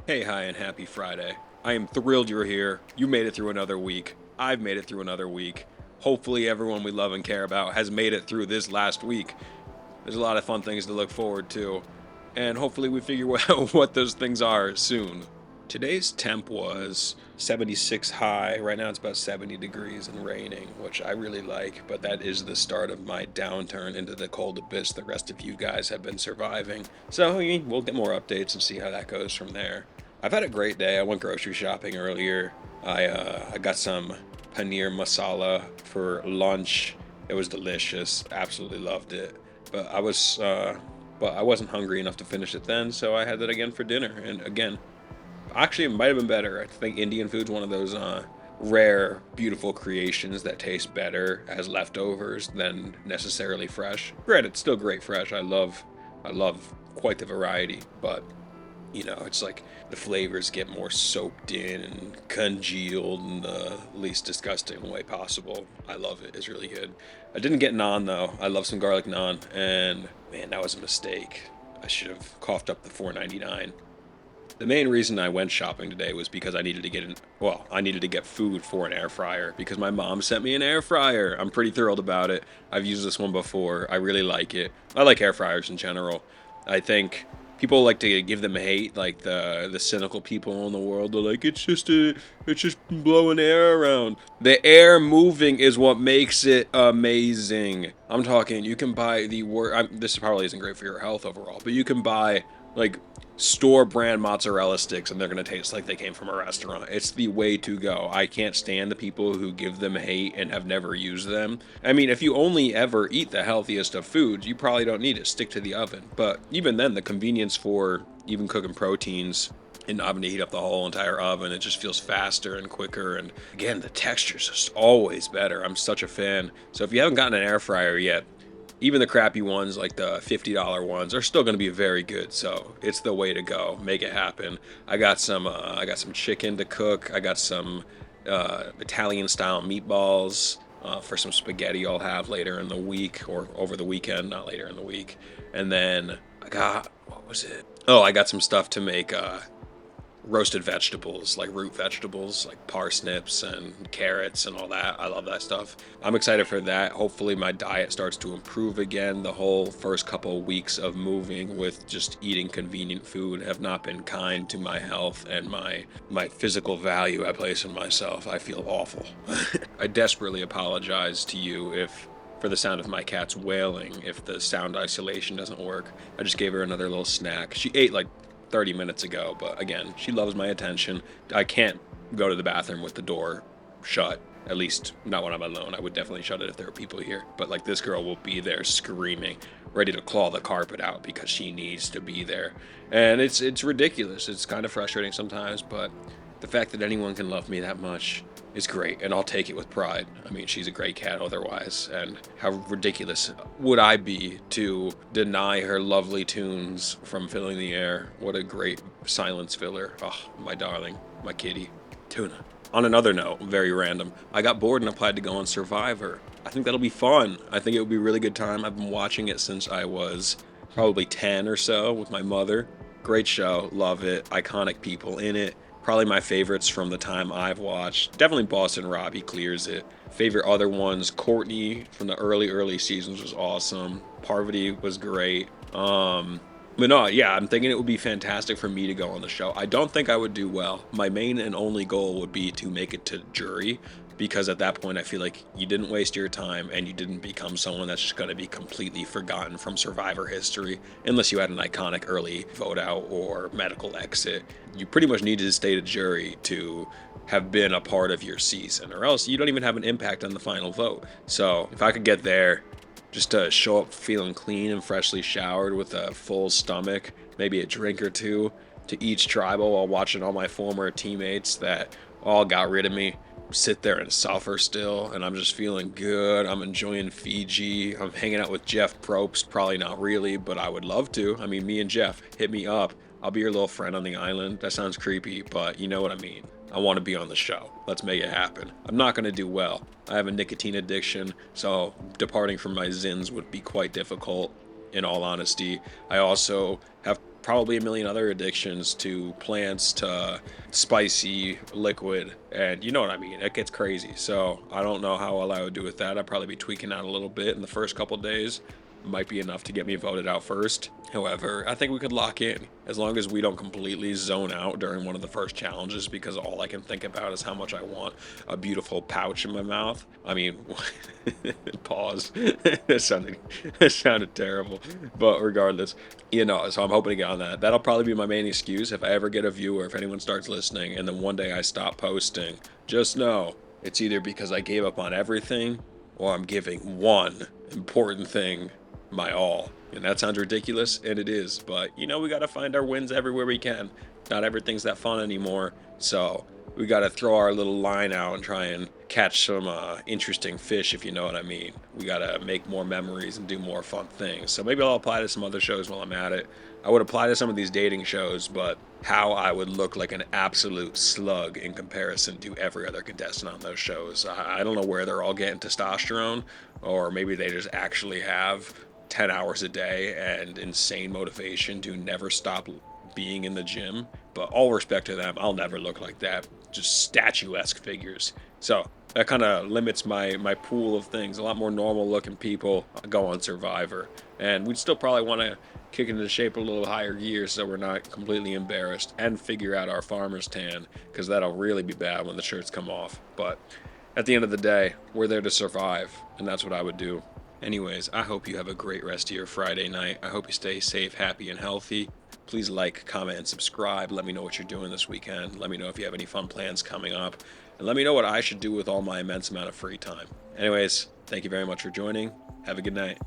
Hey, hi, and happy Friday. I am thrilled you're here. You made it through another week. I've made it through another week. Hopefully, everyone we love and care about has made it through this last week. There's a lot of fun things to look forward to, and hopefully, we figure out what those things are soon. Today's temp was 76 high. Right now, it's about 70 degrees and raining, which I really like, but that is the start of my downturn into the cold abyss the rest of you guys have been surviving. So, we'll get more updates and see how that goes from there. I've had a great day. I went grocery shopping earlier. I got some paneer masala for lunch. It was delicious. Absolutely loved it. But I wasn't hungry enough to finish it then, so I had that again for dinner. And again, actually, it might have been better. I think Indian food's one of those rare, beautiful creations that taste better as leftovers than necessarily fresh. Granted, it's still great fresh. I love quite the variety, but it's like the flavors get more soaked in and congealed in the least disgusting way possible. I love it. It's really good. I didn't get naan though. I love some garlic naan, and man, that was a mistake. I should have coughed up the 4.99. The main reason I went shopping today was because I needed to get food for an air fryer because my mom sent me an air fryer. I'm pretty thrilled about it. I've used this one before. I really like it. I like air fryers in general. I think people like to give them hate, like the cynical people in the world. They're like, it's just blowing air around. The air moving is what makes it amazing. I'm talking, you can buy this probably isn't great for your health overall, but you can buy like store brand mozzarella sticks and they're going to taste like they came from a restaurant. It's the way to go. I can't stand the people who give them hate and have never used them. I mean, if you only ever eat the healthiest of foods, you probably don't need it. Stick to the oven. But even then, the convenience for even cooking proteins in the oven to heat up the whole entire oven, it just feels faster and quicker. And again, the texture's just always better. I'm such a fan. So if you haven't gotten an air fryer yet, even the crappy ones, like the $50 ones, are still going to be very good. So it's the way to go. Make it happen. I got some chicken to cook. I got some Italian style meatballs for some spaghetti I'll have later in the week or over the weekend, not later in the week. And then what was it? Oh, I got some stuff to make roasted vegetables, like root vegetables, like parsnips and carrots and all that. I love that stuff. I'm excited for that. Hopefully my diet starts to improve again. The whole first couple of weeks of moving with just eating convenient food have not been kind to my health and my physical value I place in myself. I feel awful. I desperately apologize to you if for the sound of my cat's wailing, if the sound isolation doesn't work. I just gave her another little snack. She ate like 30 minutes ago, but again, she loves my attention. I can't go to the bathroom with the door shut, at least not when I'm alone. I would definitely shut it if there were people here, but like this girl will be there screaming, ready to claw the carpet out because she needs to be there. And it's ridiculous. It's kind of frustrating sometimes, but the fact that anyone can love me that much is great, and I'll take it with pride. I mean, she's a great cat otherwise, and how ridiculous would I be to deny her lovely tunes from filling the air? What a great silence filler. Oh, my darling, my kitty, Tuna. On another note, very random, I got bored and applied to go on Survivor. I think that'll be fun. I think it would be a really good time. I've been watching it since I was probably 10 or so with my mother. Great show, love it, iconic people in it. Probably my favorites from the time I've watched. Definitely Boston Rob, he clears it. Favorite other ones, Courtney from the early seasons was awesome. Parvati was great. But no, yeah, I'm thinking it would be fantastic for me to go on the show. I don't think I would do well. My main and only goal would be to make it to jury, because at that point I feel like you didn't waste your time and you didn't become someone that's just going to be completely forgotten from Survivor history unless you had an iconic early vote out or medical exit. You pretty much needed to stay to jury to have been a part of your season, or else you don't even have an impact on the final vote. So if I could get there, just to show up feeling clean and freshly showered with a full stomach, maybe a drink or two to each tribal while watching all my former teammates that all got rid of me sit there and suffer still, and I'm just feeling good. I'm enjoying Fiji. I'm hanging out with Jeff Probst. Probably not really, but I would love to. I mean, me and Jeff, hit me up. I'll be your little friend on the island. That sounds creepy, but you know what I mean. I want to be on the show. Let's make it happen. I'm not going to do well. I have a nicotine addiction, so departing from my Zins would be quite difficult, in all honesty. I also have probably a million other addictions, to plants, to spicy liquid, and you know what I mean. It gets crazy. So I don't know how well I would do with that. I'd probably be tweaking out a little bit in the first couple days. Might be enough to get me voted out first. However, I think we could lock in as long as we don't completely zone out during one of the first challenges, because all I can think about is how much I want a beautiful pouch in my mouth. I mean, pause. That sounded terrible. But regardless, so I'm hoping to get on that. That'll probably be my main excuse if I ever get a viewer, if anyone starts listening, and then one day I stop posting. Just know it's either because I gave up on everything or I'm giving one important thing my all. And that sounds ridiculous, and it is, but we got to find our wins everywhere we can. Not everything's that fun anymore, so we got to throw our little line out and try and catch some interesting fish, if you know what I mean. We got to make more memories and do more fun things. So maybe I'll apply to some other shows while I'm at it. I would apply to some of these dating shows, but how I would look like an absolute slug in comparison to every other contestant on those shows. I don't know where they're all getting testosterone, or maybe they just actually have 10 hours a day and insane motivation to never stop being in the gym. But all respect to them, I'll never look like that. Just statuesque figures. So that kind of limits my pool of things. A lot more normal looking people go on Survivor, and we'd still probably want to kick into shape a little higher gear so we're not completely embarrassed, and figure out our farmer's tan, because that'll really be bad when the shirts come off. But at the end of the day, we're there to survive, and that's what I would do. Anyways, I hope you have a great rest of your Friday night. I hope you stay safe, happy, and healthy. Please like, comment, and subscribe. Let me know what you're doing this weekend. Let me know if you have any fun plans coming up. And let me know what I should do with all my immense amount of free time. Anyways, thank you very much for joining. Have a good night.